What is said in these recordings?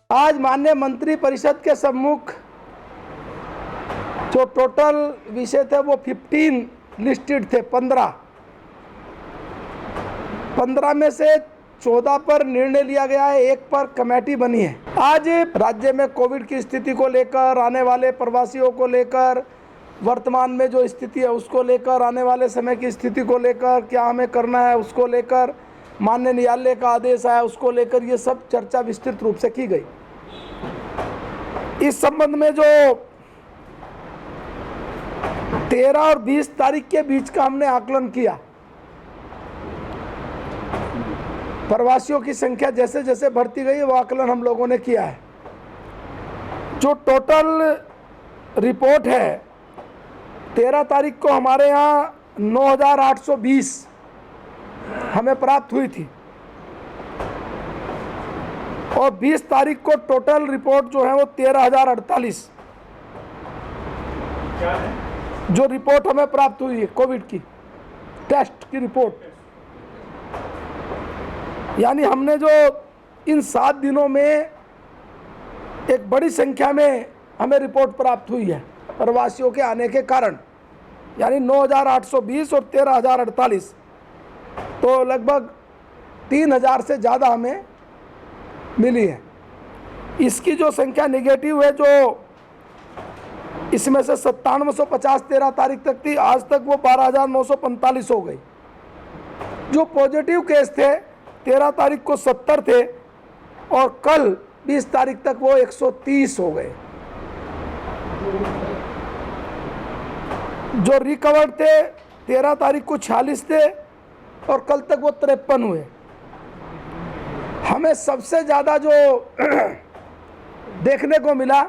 आज माननीय मंत्री परिषद के सम्मुख जो टोटल विषय थे वो 15 लिस्टेड थे। 15 में से 14 पर निर्णय लिया गया है, 1 पर कमेटी बनी है। आज राज्य में कोविड की स्थिति को लेकर, आने वाले प्रवासियों को लेकर, वर्तमान में जो स्थिति है उसको लेकर, आने वाले समय की स्थिति को लेकर क्या हमें करना है उसको लेकर, माननीय न्यायालय का आदेश आया उसको लेकर, ये सब चर्चा विस्तृत रूप से की गई। इस संबंध में जो 13 और 20 तारीख के बीच का हमने आकलन किया, प्रवासियों की संख्या जैसे जैसे बढ़ती गई वो आकलन हम लोगों ने किया है। जो टोटल रिपोर्ट है 13 तारीख को हमारे यहाँ 9,820 हमें प्राप्त हुई थी और 20 तारीख को टोटल रिपोर्ट जो है वो 13,048 जो रिपोर्ट हमें प्राप्त हुई है कोविड की टेस्ट की रिपोर्ट, यानी हमने जो इन 7 दिनों में एक बड़ी संख्या में हमें रिपोर्ट प्राप्त हुई है प्रवासियों के आने के कारण, यानी 9,820 और 13,048, तो लगभग 3,000 से ज़्यादा हमें मिली है। इसकी जो संख्या निगेटिव है, जो इसमें से 9750 13 तारीख तक थी, आज तक वो 12,945 हो गई। जो पॉजिटिव केस थे 13 तारीख को 70 थे और कल 20 तारीख तक वो 130 हो गए। जो रिकवर्ड थे 13 तारीख को 46 थे और कल तक वो 53 हुए। हमें सबसे ज़्यादा जो देखने को मिला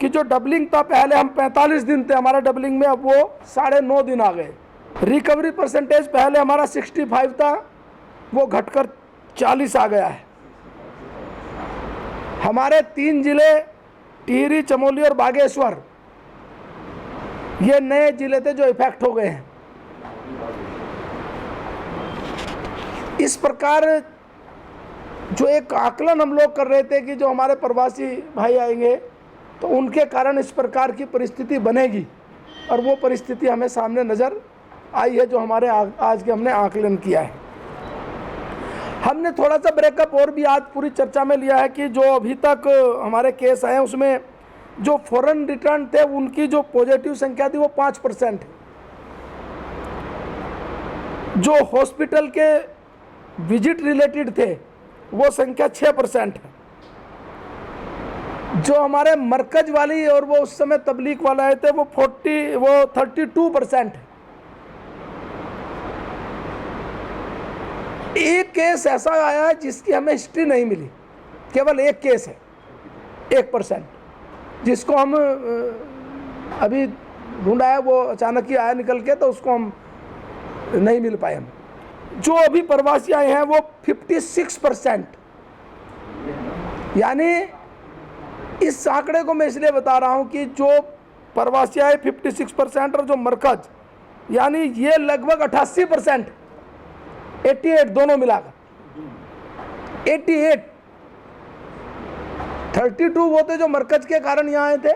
कि जो डबलिंग था, पहले हम 45 दिन थे हमारा डबलिंग में, अब वो 9.5 दिन आ गए। रिकवरी परसेंटेज पहले हमारा 65 था, वो घटकर 40 आ गया है। हमारे 3 जिले टिहरी, चमोली और बागेश्वर, ये नए जिले थे जो इफेक्ट हो गए हैं। इस प्रकार जो एक आकलन हम लोग कर रहे थे कि जो हमारे प्रवासी भाई आएंगे तो उनके कारण इस प्रकार की परिस्थिति बनेगी, और वो परिस्थिति हमें सामने नज़र आई है जो हमारे आज के हमने आकलन किया है। हमने थोड़ा सा ब्रेकअप और भी आज पूरी चर्चा में लिया है कि जो अभी तक हमारे केस आए उसमें जो फॉरेन रिटर्न थे उनकी जो पॉजिटिव संख्या थी वो 5% है। जो हॉस्पिटल के विजिट रिलेटेड थे वो संख्या 6% है। जो हमारे मरकज वाली और वो उस समय तबलीग वाला आए थे वो 32% है। एक केस ऐसा आया है जिसकी हमें हिस्ट्री नहीं मिली, केवल एक केस है 1%, जिसको हम अभी ढूंढा है, वो अचानक ही आया निकल के, तो उसको हम नहीं मिल पाए। हम जो अभी प्रवासी आए हैं वो 56%, यानी इस आंकड़े को मैं इसलिए बता रहा हूं कि जो प्रवासी आए 56% और जो मरकज, यानी ये लगभग 88%, 88 दोनों मिलाकर 88, 32 वो थे जो मरकज के कारण यहाँ आए थे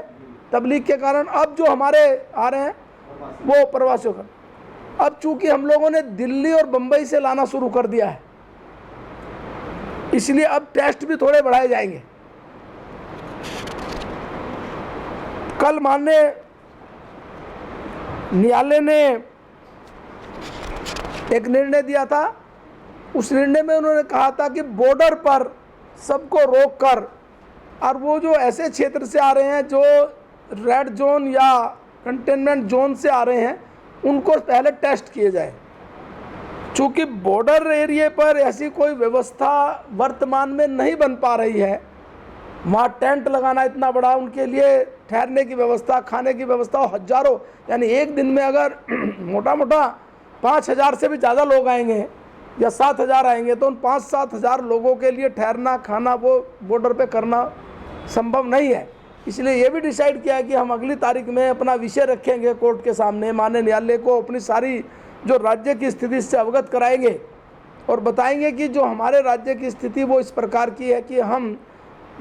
तबलीग के कारण। अब जो हमारे आ रहे हैं वो प्रवासियों का, अब चूंकि हम लोगों ने दिल्ली और बंबई से लाना शुरू कर दिया है, इसलिए अब टेस्ट भी थोड़े बढ़ाए जाएंगे। कल माननीय न्यायालय ने एक निर्णय दिया था, उस निर्णय में उन्होंने कहा था कि बॉर्डर पर सबको रोककर, और वो जो ऐसे क्षेत्र से आ रहे हैं जो रेड जोन या कंटेनमेंट जोन से आ रहे हैं उनको पहले टेस्ट किए जाए। चूँकि बॉर्डर एरिया पर ऐसी कोई व्यवस्था वर्तमान में नहीं बन पा रही है, वहाँ टेंट लगाना इतना बड़ा, उनके लिए ठहरने की व्यवस्था, खाने की व्यवस्था, हजारों, यानी एक दिन में अगर मोटा मोटा 5,000 से भी ज़्यादा लोग आएंगे या 7,000 आएंगे तो उन 5-7 हज़ार लोगों के लिए ठहरना, खाना वो बॉर्डर पे करना संभव नहीं है। इसलिए ये भी डिसाइड किया कि हम अगली तारीख में अपना विषय रखेंगे कोर्ट के सामने, माननीय न्यायालय को अपनी सारी जो राज्य की स्थिति से अवगत कराएंगे और बताएंगे कि जो हमारे राज्य की स्थिति वो इस प्रकार की है कि हम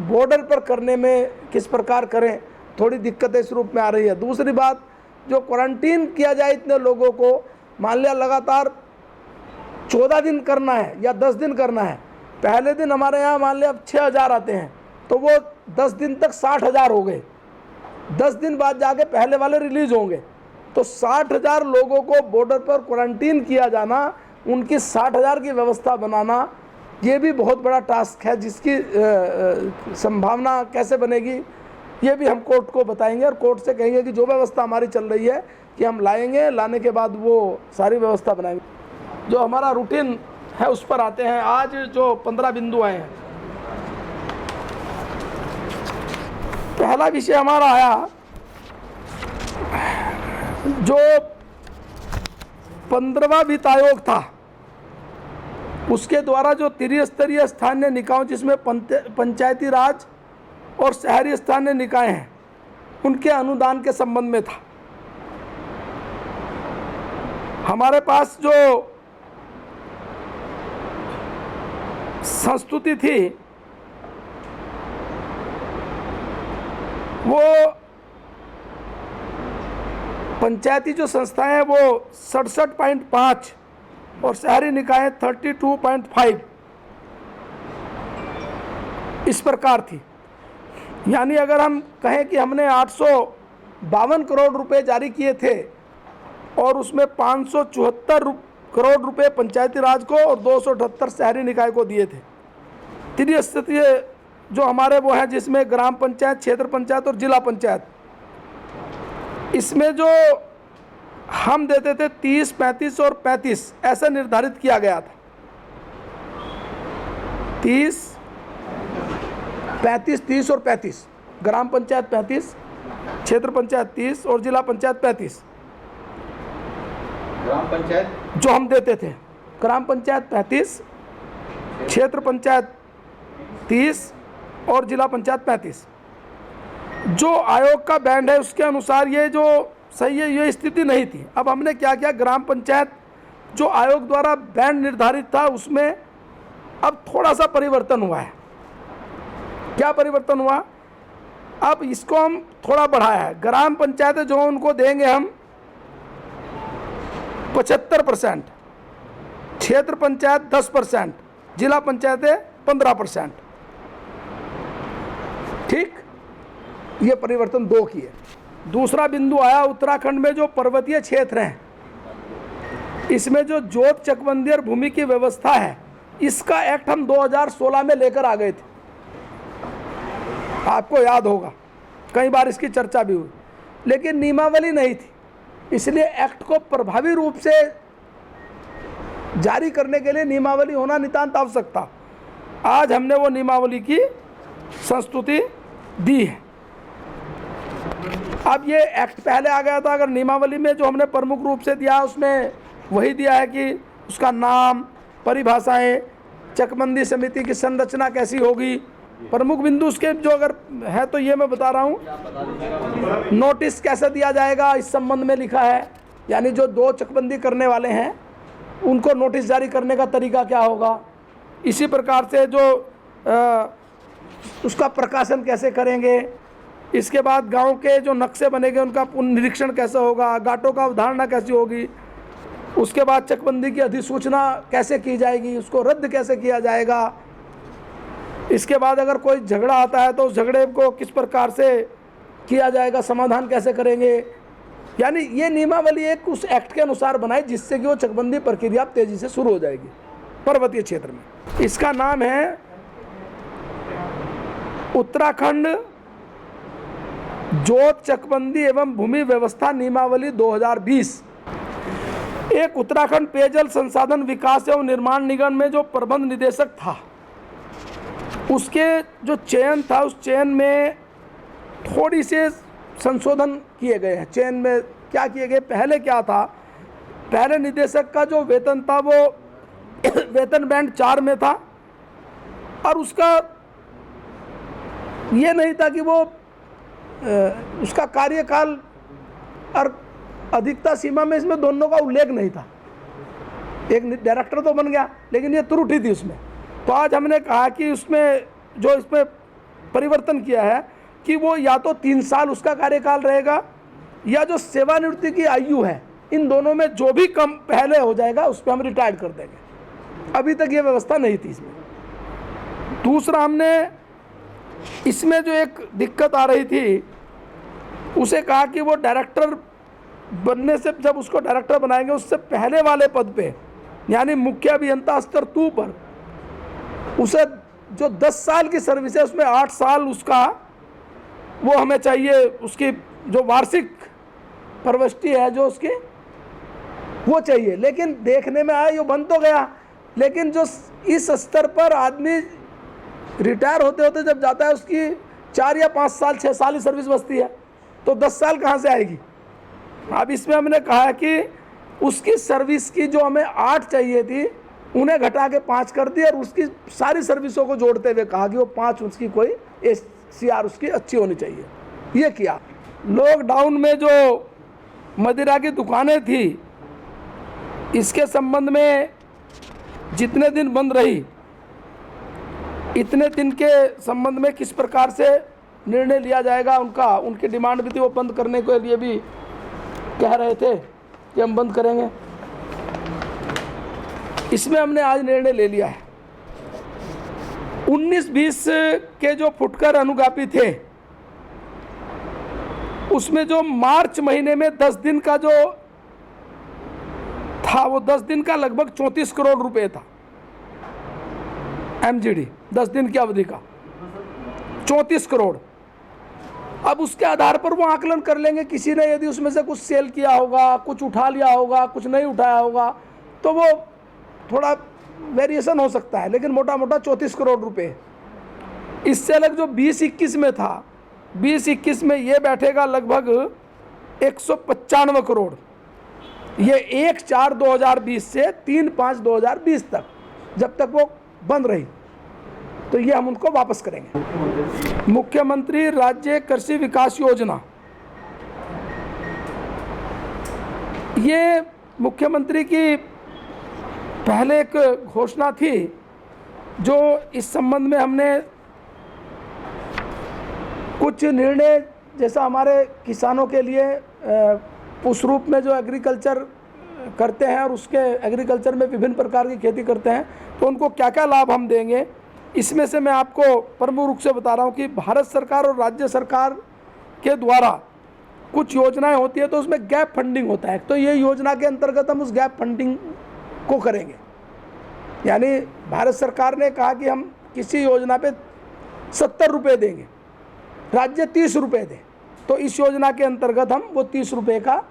बॉर्डर पर करने में किस प्रकार करें, थोड़ी दिक्कतें इस रूप में आ रही है। दूसरी बात, जो क्वारंटीन किया जाए इतने लोगों को, मान लिया लगातार 14 दिन करना है या 10 दिन करना है, पहले दिन हमारे यहाँ मान लिया अब 6,000 आते हैं, तो वो 10 दिन तक 60,000 हो गए, 10 दिन बाद जाके पहले वाले रिलीज होंगे। तो 60,000 लोगों को बॉर्डर पर क्वारंटीन किया जाना, उनकी 60,000 की व्यवस्था बनाना, ये भी बहुत बड़ा टास्क है, जिसकी संभावना कैसे बनेगी ये भी हम कोर्ट को बताएंगे और कोर्ट से कहेंगे कि जो व्यवस्था हमारी चल रही है कि हम लाएंगे, लाने के बाद वो सारी व्यवस्था बनाएंगे। जो हमारा रूटीन है उस पर आते हैं। आज जो 15 बिंदु आए हैं, पहला विषय हमारा आया जो 15वां वित्त आयोग था, उसके द्वारा जो त्रिस्तरीय स्थानीय निकायों जिसमें पंचायती राज और शहरी स्थानीय निकाय हैं, उनके अनुदान के संबंध में था। हमारे पास जो संस्तुति थी वो पंचायती जो संस्थाएं हैं वो 67.5 और शहरी निकाय 32.5 इस प्रकार थी। यानी अगर हम कहें कि हमने 852 करोड़ रुपए जारी किए थे और उसमें 574 करोड़ रुपए पंचायती राज को और 278 शहरी निकाय को दिए थे। त्रिस्तरीय जो हमारे वो हैं जिसमें ग्राम पंचायत, क्षेत्र पंचायत और जिला पंचायत, इसमें जो हम देते थे 30, 35 और 35 ऐसा निर्धारित किया गया था। 30, 35, 30 और 35, ग्राम पंचायत 35, क्षेत्र पंचायत 30 और जिला पंचायत 35। ग्राम पंचायत जो हम देते थे, ग्राम पंचायत 35, क्षेत्र पंचायत 30 और जिला पंचायत 35। जो आयोग का बैंड है उसके अनुसार ये जो सही है, ये स्थिति नहीं थी। अब हमने क्या किया, ग्राम पंचायत जो आयोग द्वारा बैंड निर्धारित था उसमें अब थोड़ा सा परिवर्तन हुआ है। क्या परिवर्तन हुआ, अब इसको हम थोड़ा बढ़ाया है। ग्राम पंचायत जो उनको देंगे हम 75%, क्षेत्र पंचायत 10%, जिला पंचायतें 15%। ठीक, ये परिवर्तन 2 किए। दूसरा बिंदु आया उत्तराखंड में जो पर्वतीय क्षेत्र हैं, इसमें जो जोत चकबंदी और भूमि की व्यवस्था है, इसका एक्ट हम 2016 में लेकर आ गए थे। आपको याद होगा, कई बार इसकी चर्चा भी हुई, लेकिन नियमावली नहीं थी, इसलिए एक्ट को प्रभावी रूप से जारी करने के लिए नियमावली होना नितांत आवश्यक था। आज हमने वो नियमावली की संस्तुति दी है। अब ये एक्ट पहले आ गया था, अगर नियमावली में जो हमने प्रमुख रूप से दिया उसमें वही दिया है कि उसका नाम, परिभाषाएं, चकबंदी समिति की संरचना कैसी होगी, प्रमुख बिंदु उसके जो अगर है तो ये मैं बता रहा हूँ। नोटिस कैसे दिया जाएगा इस संबंध में लिखा है, यानी जो 2 चकबंदी करने वाले हैं उनको नोटिस जारी करने का तरीका क्या होगा। इसी प्रकार से जो उसका प्रकाशन कैसे करेंगे, इसके बाद गांव के जो नक्शे बनेंगे उनका पुनरीक्षण कैसे होगा, घाटों का अवधारणा कैसी होगी, उसके बाद चकबंदी की अधिसूचना कैसे की जाएगी, उसको रद्द कैसे किया जाएगा। इसके बाद अगर कोई झगड़ा आता है तो उस झगड़े को किस प्रकार से किया जाएगा, समाधान कैसे करेंगे। यानी ये नियमावली एक उस एक्ट के अनुसार बनाई जिससे कि वो चकबंदी प्रक्रिया तेजी से शुरू हो जाएगी पर्वतीय क्षेत्र में। इसका नाम है उत्तराखंड जोत चकबंदी एवं भूमि व्यवस्था नियमावली 2020। एक उत्तराखंड पेयजल संसाधन विकास एवं निर्माण निगम में जो प्रबंध निदेशक था, उसके जो चयन था, उस चयन में थोड़ी से संशोधन किए गए हैं। चयन में क्या किए गए, पहले क्या था, पहले निदेशक का जो वेतन था वो वेतन बैंड 4 में था और उसका ये नहीं था कि वो उसका कार्यकाल और अधिकता सीमा में, इसमें दोनों का उल्लेख नहीं था। एक डायरेक्टर तो बन गया लेकिन ये त्रुटि थी उसमें। तो आज हमने कहा कि उसमें जो इसमें परिवर्तन किया है कि वो या तो 3 साल उसका कार्यकाल रहेगा या जो सेवानिवृत्ति की आयु है, इन दोनों में जो भी कम पहले हो जाएगा उस पर हम रिटायर कर देंगे। अभी तक ये व्यवस्था नहीं थी इसमें। दूसरा, हमने इसमें जो एक दिक्कत आ रही थी उसे कहा कि वो डायरेक्टर बनने से, जब उसको डायरेक्टर बनाएंगे उससे पहले वाले पद पे, यानी मुख्य अभियंता स्तर 2 पर, उसे जो 10 साल की सर्विस है उसमें 8 साल उसका वो हमें चाहिए, उसकी जो वार्षिक प्रविष्टि है जो उसकी वो चाहिए। लेकिन देखने में आया ये बन तो गया, लेकिन जो इस स्तर पर आदमी रिटायर होते होते जब जाता है उसकी 4 या 5 साल 6 साल ही सर्विस बचती है, तो 10 साल कहाँ से आएगी। अब इसमें हमने कहा कि उसकी सर्विस की जो हमें 8 चाहिए थी उन्हें घटा के 5 कर दी, और उसकी सारी सर्विसों को जोड़ते हुए कहा कि वो 5 उसकी कोई SCR उसकी अच्छी होनी चाहिए। ये किया। लॉकडाउन में जो मदिरा की दुकानें थी, इसके संबंध में जितने दिन बंद रही, इतने दिन के संबंध में किस प्रकार से निर्णय लिया जाएगा, उनकी डिमांड भी थी, वो बंद करने के लिए भी कह रहे थे कि हम बंद करेंगे। इसमें हमने आज निर्णय ले लिया है। 19-20 के जो फुटकर अनुज्ञापी थे उसमें जो मार्च महीने में 10 दिन का जो था, वो 10 दिन का लगभग 34 करोड़ रुपए था। MGD 10 दिन की अवधि का 34 करोड़। अब उसके आधार पर वो आकलन कर लेंगे, किसी ने यदि उसमें से कुछ सेल किया होगा, कुछ उठा लिया होगा, कुछ नहीं उठाया होगा, तो वो थोड़ा वेरिएशन हो सकता है, लेकिन मोटा मोटा 34 करोड़ रुपए। इससे अलग जो 20-21 में था, 20-21 में ये बैठेगा लगभग 195 करोड़। ये 1/4/2020 से 3/5/2020 तक, जब तक वो बंद रही, तो ये हम उनको वापस करेंगे। मुख्यमंत्री राज्य कृषि विकास योजना, ये मुख्यमंत्री की पहले एक घोषणा थी, जो इस संबंध में हमने कुछ निर्णय, जैसा हमारे किसानों के लिए उस रूप में जो एग्रीकल्चर करते हैं और उसके एग्रीकल्चर में विभिन्न प्रकार की खेती करते हैं, तो उनको क्या क्या लाभ हम देंगे, इसमें से मैं आपको प्रमुख रूप से बता रहा हूँ कि भारत सरकार और राज्य सरकार के द्वारा कुछ योजनाएं होती है तो उसमें गैप फंडिंग होता है। तो ये योजना के अंतर्गत हम उस गैप फंडिंग को करेंगे। यानी भारत सरकार ने कहा कि हम किसी योजना पे 70 रुपये देंगे, राज्य 30 रुपये दे, तो इस योजना के अंतर्गत हम वो 30 रुपये का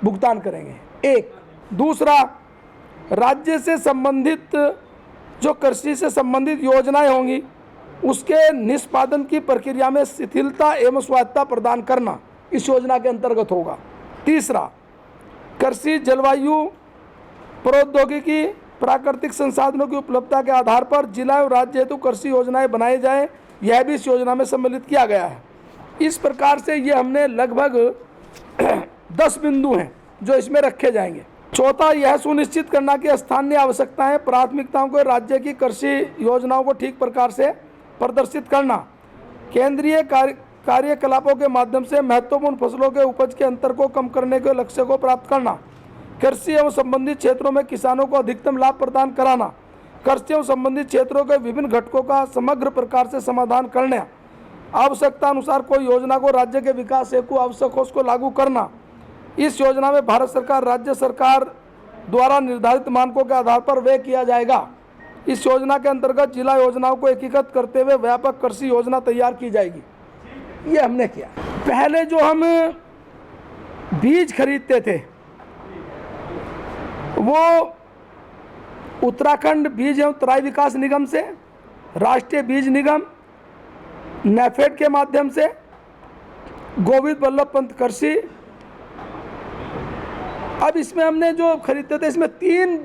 भुगतान करेंगे। एक। दूसरा, राज्य से संबंधित जो कृषि से संबंधित योजनाएं होंगी उसके निष्पादन की प्रक्रिया में शिथिलता एवं स्वायत्तता प्रदान करना इस योजना के अंतर्गत होगा। तीसरा, कृषि जलवायु प्रौद्योगिकी प्राकृतिक संसाधनों की उपलब्धता के आधार पर जिला एवं राज्य हेतु कृषि योजनाएं बनाई जाए, यह भी इस योजना में सम्मिलित किया गया है। इस प्रकार से ये हमने लगभग 10 बिंदु हैं जो इसमें रखे जाएंगे। चौथा, यह सुनिश्चित करना कि स्थानीय आवश्यकताएं प्राथमिकताओं को राज्य की कृषि योजनाओं को ठीक प्रकार से प्रदर्शित करना, केंद्रीय कार्यकलापों के माध्यम से महत्वपूर्ण फसलों के उपज के अंतर को कम करने के लक्ष्य को प्राप्त करना, कृषि एवं संबंधित क्षेत्रों में किसानों को अधिकतम लाभ प्रदान कराना, कृषि एवं संबंधित क्षेत्रों के विभिन्न घटकों का समग्र प्रकार से समाधान करना, आवश्यकता अनुसार कोई योजना को राज्य के विकास हेतु आवश्यक हो उसको लागू करना। इस योजना में भारत सरकार राज्य सरकार द्वारा निर्धारित मानकों के आधार पर व्यय किया जाएगा। इस योजना के अंतर्गत जिला योजनाओं को एकीकृत करते हुए व्यापक कृषि योजना तैयार की जाएगी। ये हमने किया। पहले जो हम बीज खरीदते थे वो उत्तराखंड बीज एवं तराई विकास निगम से, राष्ट्रीय बीज निगम, नेफेड के माध्यम से, गोविंद बल्लभ पंत कृषि। अब इसमें हमने जो खरीदते थे इसमें 3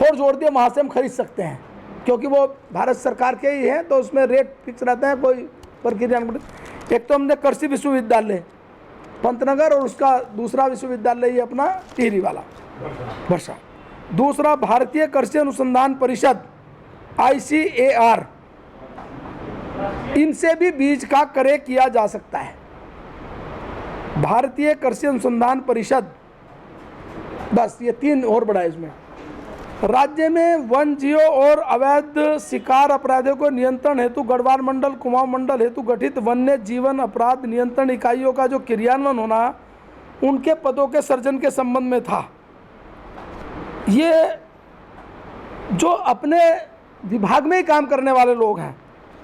और जोड़ दिए, वहाँ से हम खरीद सकते हैं क्योंकि वो भारत सरकार के ही हैं, तो उसमें रेट फिक्स रहते हैं, कोई प्रक्रिया। एक तो हमने कृषि विश्वविद्यालय पंतनगर और उसका दूसरा विश्वविद्यालय ये अपना टिहरी वाला वर्षा। दूसरा, भारतीय कृषि अनुसंधान परिषद ICAR, इनसे भी बीज का क्रय किया जा सकता है। भारतीय कृषि अनुसंधान परिषद, बस ये 3 और बड़ा है इसमें। राज्य में वन जीव और अवैध शिकार अपराधों को नियंत्रण हेतु गढ़वाल मंडल, कुमाऊं मंडल हेतु गठित वन्य जीवन अपराध नियंत्रण इकाइयों का जो क्रियान्वयन होना उनके पदों के सृजन के संबंध में था। ये जो अपने विभाग में ही काम करने वाले लोग हैं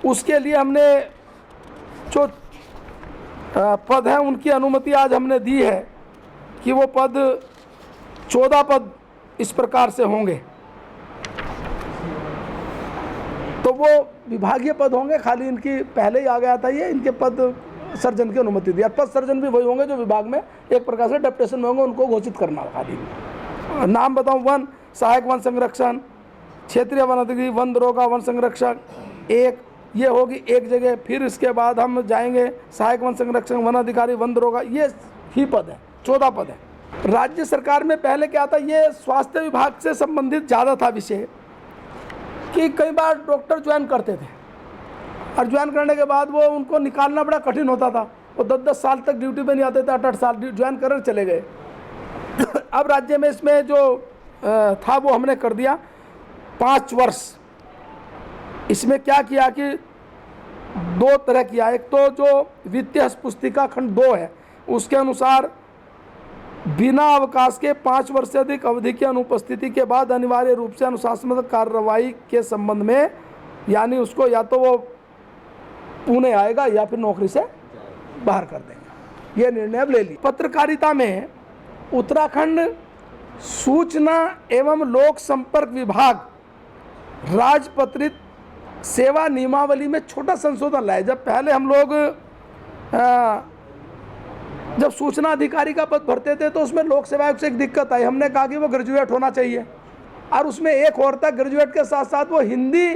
उसके लिए हमने जो पद हैं उनकी अनुमति आज हमने दी है कि वो पद 14 पद इस प्रकार से होंगे। तो वो विभागीय पद होंगे, खाली इनकी पहले ही आ गया था ये, इनके पद सर्जन की अनुमति दी। पद सर्जन भी वही होंगे जो विभाग में एक प्रकार से डेप्यूटेशन में होंगे, उनको घोषित करना खाली। नाम बताऊं, वन सहायक वन संरक्षण, क्षेत्रीय वन अधिकारी, वन दरोगा, वन संरक्षक, एक ये होगी एक जगह। फिर इसके बाद हम जाएंगे सहायक वन संरक्षक, वन अधिकारी, वन दरोगा, ये ही पद है, 14 पद है। राज्य सरकार में पहले क्या था, ये स्वास्थ्य विभाग से संबंधित ज़्यादा था विषय, कि कई बार डॉक्टर ज्वाइन करते थे और ज्वाइन करने के बाद वो उनको निकालना बड़ा कठिन होता था। वो 10-10 साल तक ड्यूटी पे नहीं आते थे, 8-8 साल ज्वाइन कर चले गए। अब राज्य में इसमें जो था वो हमने कर दिया 5 वर्ष। इसमें क्या किया कि 2 तरह किया। एक तो जो वित्तीय पुस्तिका खंड 2 है उसके अनुसार बिना अवकाश के 5 वर्ष से अधिक अवधि की अनुपस्थिति के बाद अनिवार्य रूप से अनुशासनात्मक कार्रवाई के संबंध में, यानी उसको या तो वो पुणे आएगा या फिर नौकरी से बाहर कर देंगे, ये निर्णय अब ले लिया। पत्रकारिता में उत्तराखंड सूचना एवं लोक संपर्क विभाग राजपत्रित सेवा नियमावली में छोटा संशोधन लाए। जब पहले हम लोग जब सूचना अधिकारी का पद भरते थे तो उसमें लोक सेवा आयोग से एक दिक्कत आई। हमने कहा कि वो ग्रेजुएट होना चाहिए और उसमें एक और था, ग्रेजुएट के साथ साथ वो हिंदी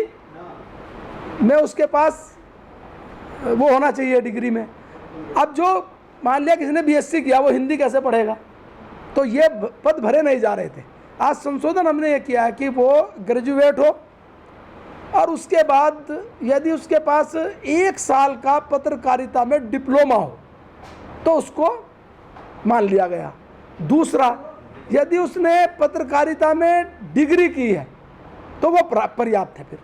में उसके पास वो होना चाहिए डिग्री में। अब जो मान लिया किसी ने बीएससी किया, वो हिंदी कैसे पढ़ेगा, तो ये पद भरे नहीं जा रहे थे। आज संशोधन हमने ये किया है कि वो ग्रेजुएट हो और उसके बाद यदि उसके पास 1 साल का पत्रकारिता में डिप्लोमा हो तो उसको मान लिया गया। दूसरा, यदि उसने पत्रकारिता में डिग्री की है तो वो पर्याप्त है। फिर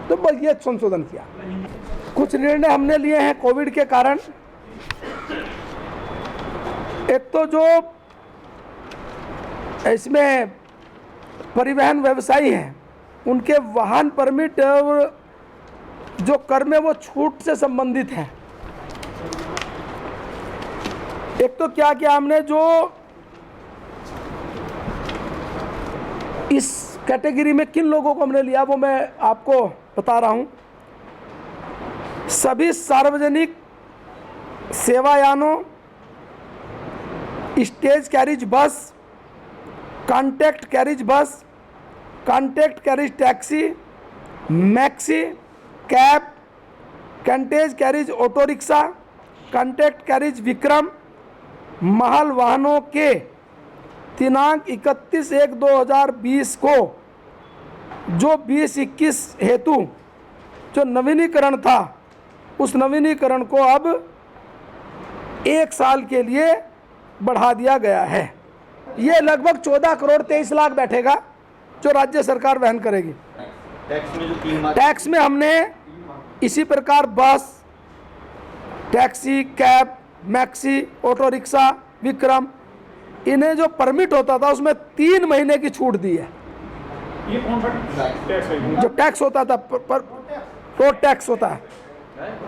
तो बस ये संशोधन किया। कुछ निर्णय हमने लिए हैं कोविड के कारण। एक तो जो इसमें परिवहन व्यवसायी हैं उनके वाहन परमिट और जो कर में वो छूट से संबंधित है। एक तो क्या किया हमने, जो इस कैटेगरी में किन लोगों को हमने लिया वो मैं आपको बता रहा हूं। सभी सार्वजनिक सेवायानों, stage carriage bus, contact carriage bus, contact carriage taxi, maxi, cab, contract carriage auto rickshaw, contact carriage Vikram, महल वाहनों के दिनांक 31/1/2020 को जो 2021 हेतु जो नवीनीकरण था उस नवीनीकरण को अब 1 साल के लिए बढ़ा दिया गया है। ये लगभग 14 करोड़ 23 लाख बैठेगा जो राज्य सरकार वहन करेगी। टैक्स में हमने इसी प्रकार बस, taxi, cab, maxi, auto rickshaw, Vikram, इन्हें जो परमिट होता था उसमें 3 महीने की छूट दी है। ये कौन सा टैक्स है? जो टैक्स होता था रोड टैक्स होता है,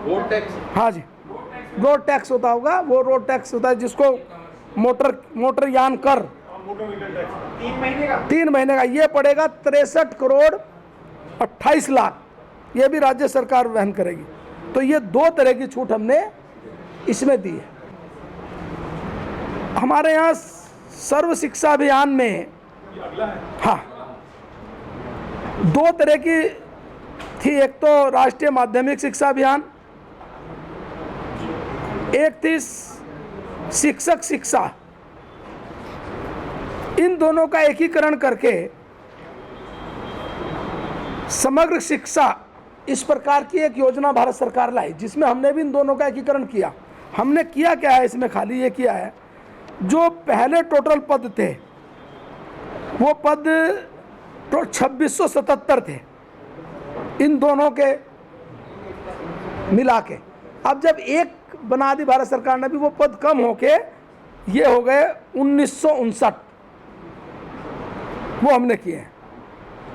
रोड टैक्स, हाँ जी, रोड टैक्स होता होगा, वो रोड टैक्स होता है जिसको मोटर यान कर 3 महीने का ये पड़ेगा 63 करोड़ 28 लाख, ये भी राज्य सरकार वहन करेगी। तो ये 2 तरह की छूट हमने इसमें दी है। हमारे यहाँ सर्व शिक्षा अभियान में हाँ 2 तरह की थी। एक तो राष्ट्रीय माध्यमिक शिक्षा अभियान, एक थी शिक्षक शिक्षा। इन दोनों का एकीकरण करके समग्र शिक्षा इस प्रकार की एक योजना भारत सरकार लाई जिसमें हमने भी इन दोनों का एकीकरण किया। हमने किया क्या है इसमें, खाली ये किया है जो पहले टोटल पद थे वो पद 2677 थे इन दोनों के मिला के। अब जब एक बना दी भारत सरकार ने भी, वो पद कम होके ये हो गए 1959, वो हमने किए हैं,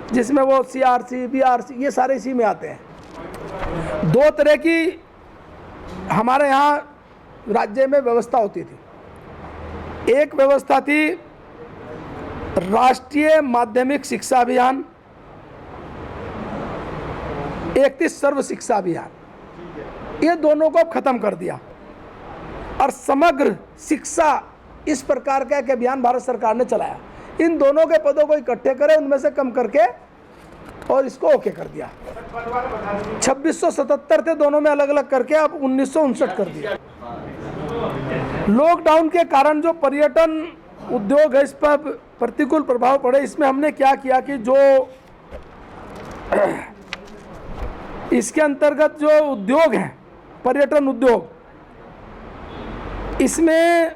जिसमें वो CRC BRC ये सारे इसी में आते हैं। दो तरह की हमारे यहाँ राज्य में व्यवस्था होती थी। एक व्यवस्था थी राष्ट्रीय माध्यमिक शिक्षा अभियान, एक थी सर्व शिक्षा अभियान। ये दोनों को खत्म कर दिया और समग्र शिक्षा इस प्रकार का एक अभियान भारत सरकार ने चलाया। इन दोनों के पदों को इकट्ठे करे, उनमें से कम करके और इसको ओके कर दिया। 2677 थे दोनों में अलग अलग करके, अब 1959 कर दिया। लॉकडाउन के कारण जो पर्यटन उद्योग है इस पर प्रतिकूल प्रभाव पड़े। इसमें हमने क्या किया कि जो इसके अंतर्गत जो उद्योग हैं पर्यटन उद्योग, इसमें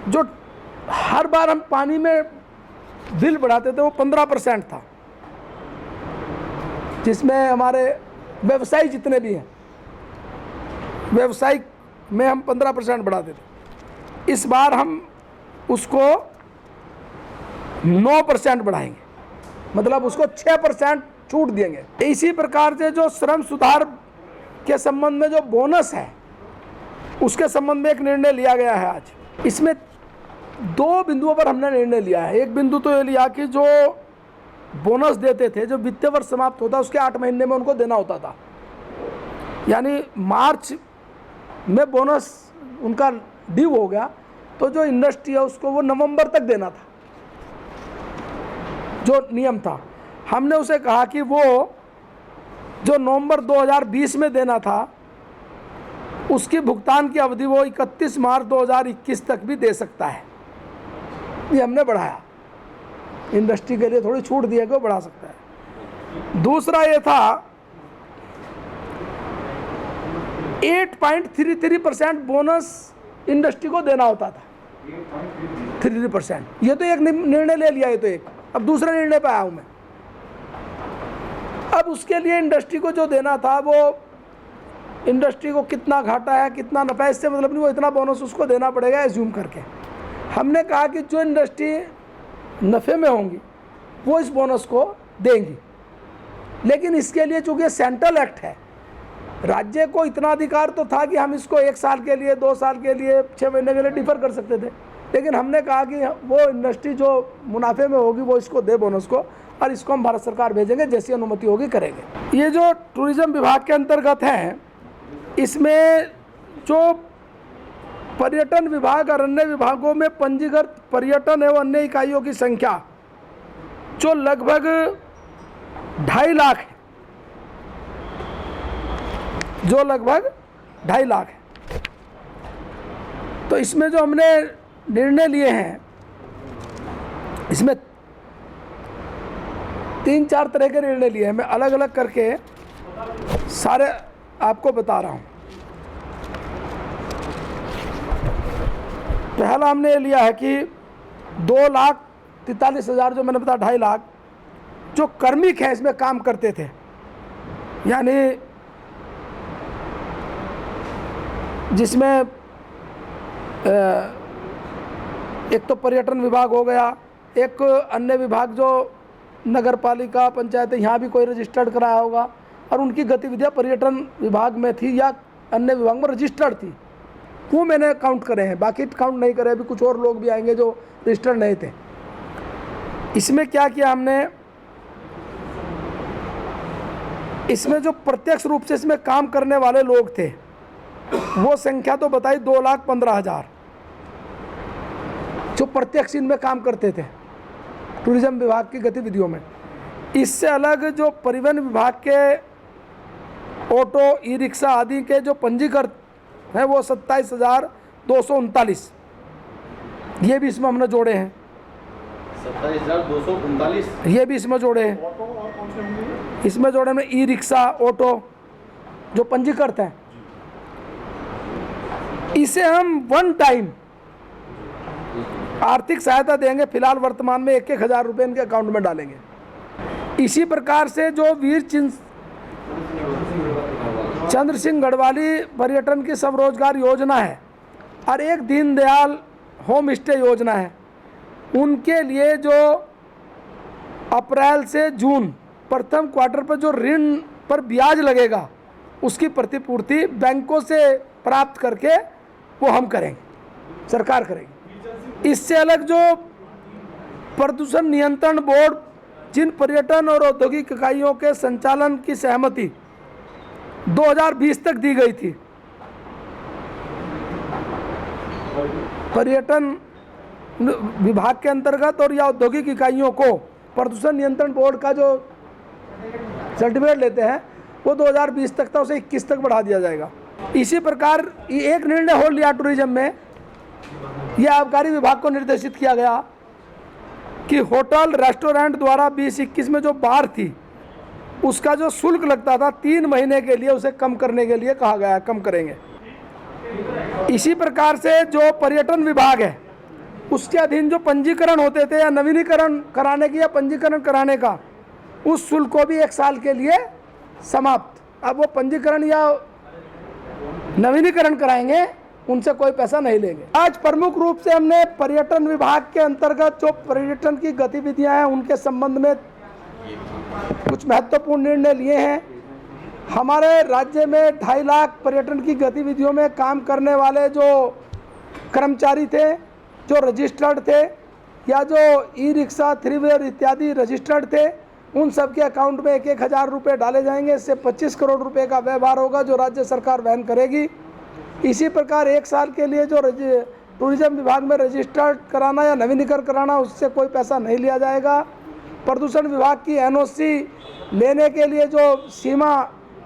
जो हर बार हम पानी में बिल बढ़ाते थे वो 15% था, जिसमें हमारे व्यवसायी जितने भी हैं व्यवसायिक में हम 15% बढ़ाते थे। इस बार हम उसको 9% बढ़ाएंगे, मतलब उसको 6% छूट देंगे। इसी प्रकार से जो श्रम सुधार के संबंध में जो बोनस है उसके संबंध में एक निर्णय लिया गया है आज। इसमें दो बिंदुओं पर हमने निर्णय लिया है। एक बिंदु तो ये लिया कि जो बोनस देते थे, जो वित्तीय वर्ष समाप्त होता उसके 8 महीने में उनको देना होता था, यानी मार्च में बोनस उनका ड्यू हो गया तो जो इंडस्ट्री है उसको वो नवंबर तक देना था, जो नियम था। हमने उसे कहा कि वो जो नवंबर 2020 में देना था उसकी भुगतान की अवधि वो 31 मार्च 2021 तक भी दे सकता है। ये हमने बढ़ाया, इंडस्ट्री के लिए थोड़ी छूट दिया कि बढ़ा सकता है। दूसरा ये था 8.33% बोनस इंडस्ट्री को देना होता था, 33%। ये तो एक निर्णय ले लिया, ये तो एक। अब दूसरे निर्णय पे आया हूं मैं। अब उसके लिए इंडस्ट्री को जो देना था वो इंडस्ट्री को कितना घाटा है कितना नफा है इससे मतलब नहीं, वो इतना बोनस उसको देना पड़ेगा एज्यूम करके। हमने कहा कि जो इंडस्ट्री नफ़े में होंगी वो इस बोनस को देंगी, लेकिन इसके लिए चूँकि सेंट्रल एक्ट है, राज्य को इतना अधिकार तो था कि हम इसको 1 साल के लिए 2 साल के लिए 6 महीने के लिए डिफर कर सकते थे, लेकिन हमने कहा कि वो इंडस्ट्री जो मुनाफे में होगी वो इसको दे बोनस को, और इसको हम भारत सरकार भेजेंगे, जैसी अनुमति होगी करेंगे। ये जो टूरिज्म विभाग के अंतर्गत हैं, इसमें जो पर्यटन विभाग और अन्य विभागों में पंजीकृत पर्यटन एवं अन्य इकाइयों की संख्या जो लगभग 2.5 लाख है, जो लगभग 2.5 लाख है। तो इसमें जो हमने निर्णय लिए हैं, इसमें 3-4 तरह के निर्णय लिए हैं। मैं अलग अलग करके सारे आपको बता रहा हूँ। पहला हमने ये लिया है कि 2,43,000 जो मैंने बताया 2.5 लाख जो कार्मिक हैं इसमें काम करते थे, यानी जिसमें एक तो पर्यटन विभाग हो गया, एक अन्य विभाग जो नगर पालिका पंचायत यहाँ भी कोई रजिस्टर्ड कराया होगा और उनकी गतिविधियाँ पर्यटन विभाग में थी या अन्य विभाग में रजिस्टर्ड थी, वो मैंने काउंट करे हैं, बाकी काउंट नहीं करे। अभी कुछ और लोग भी आएंगे जो रजिस्टर्ड नहीं थे। इसमें क्या किया हमने, इसमें जो प्रत्यक्ष रूप से इसमें काम करने वाले लोग थे वो संख्या तो बताई 2,15,000 जो प्रत्यक्ष इनमें काम करते थे टूरिज्म विभाग की गतिविधियों में। इससे अलग जो परिवहन विभाग के ऑटो ई रिक्शा आदि के जो पंजीकृत हैं वो 27,239 ये भी इसमें हमने जोड़े हैं। 27,239 ये भी इसमें जोड़े हैं। ऑटो और कौन से होंगे? इसमें जोड़े में ई रिक्शा, ऑटो जो पंजीकृत हैं, इसे हम वन टाइम आर्थिक सहायता देंगे। फिलहाल वर्तमान में 1,000 रुपये इनके अकाउंट में डालेंगे। इसी प्रकार से जो वीर चंद्र सिंह गढ़वाली पर्यटन की स्वरोजगार योजना है और एक दीनदयाल होम स्टे योजना है, उनके लिए जो अप्रैल से जून प्रथम क्वार्टर पर जो ऋण पर ब्याज लगेगा उसकी प्रतिपूर्ति बैंकों से प्राप्त करके वो हम करेंगे, सरकार करेगी। इससे अलग जो प्रदूषण नियंत्रण बोर्ड जिन पर्यटन और औद्योगिक इकाइयों के संचालन की सहमति 2020 तक दी गई थी, पर्यटन विभाग के अंतर्गत और या औद्योगिक इकाइयों को प्रदूषण नियंत्रण बोर्ड का जो सर्टिफिकेट लेते हैं वो 2020 तक था, उसे 21 तक बढ़ा दिया जाएगा। इसी प्रकार एक निर्णय हो लिया टूरिज्म में, यह आबकारी विभाग को निर्देशित किया गया कि होटल रेस्टोरेंट द्वारा 2021 में जो बार थी उसका जो शुल्क लगता था 3 महीने के लिए उसे कम करने के लिए कहा गया है, कम करेंगे। इसी प्रकार से जो पर्यटन विभाग है उसके अधीन जो पंजीकरण होते थे या नवीनीकरण कराने की या पंजीकरण कराने का, उस शुल्क को भी 1 साल के लिए समाप्त। अब वो पंजीकरण या नवीनीकरण कराएंगे, उनसे कोई पैसा नहीं लेंगे। आज प्रमुख रूप से हमने पर्यटन विभाग के अंतर्गत जो पर्यटन की गतिविधियां हैं उनके संबंध में कुछ महत्वपूर्ण निर्णय लिए हैं। हमारे राज्य में 2.5 लाख पर्यटन की गतिविधियों में काम करने वाले जो कर्मचारी थे, जो रजिस्टर्ड थे या जो ई रिक्शा, 3 व्हीलर इत्यादि रजिस्टर्ड थे, उन सब के अकाउंट में 1,000 रुपये डाले जाएंगे। इससे 25 करोड़ रुपए का व्यवहार होगा जो राज्य सरकार वहन करेगी। इसी प्रकार 1 साल के लिए जो टूरिज्म विभाग में रजिस्टर्ड कराना या नवीनीकरण कराना, उससे कोई पैसा नहीं लिया जाएगा। प्रदूषण विभाग की एनओसी लेने के लिए जो सीमा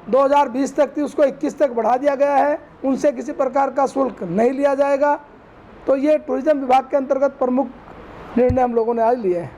2020 तक थी उसको 21 तक बढ़ा दिया गया है, उनसे किसी प्रकार का शुल्क नहीं लिया जाएगा। तो ये टूरिज्म विभाग के अंतर्गत प्रमुख निर्णय हम लोगों ने आज लिए हैं।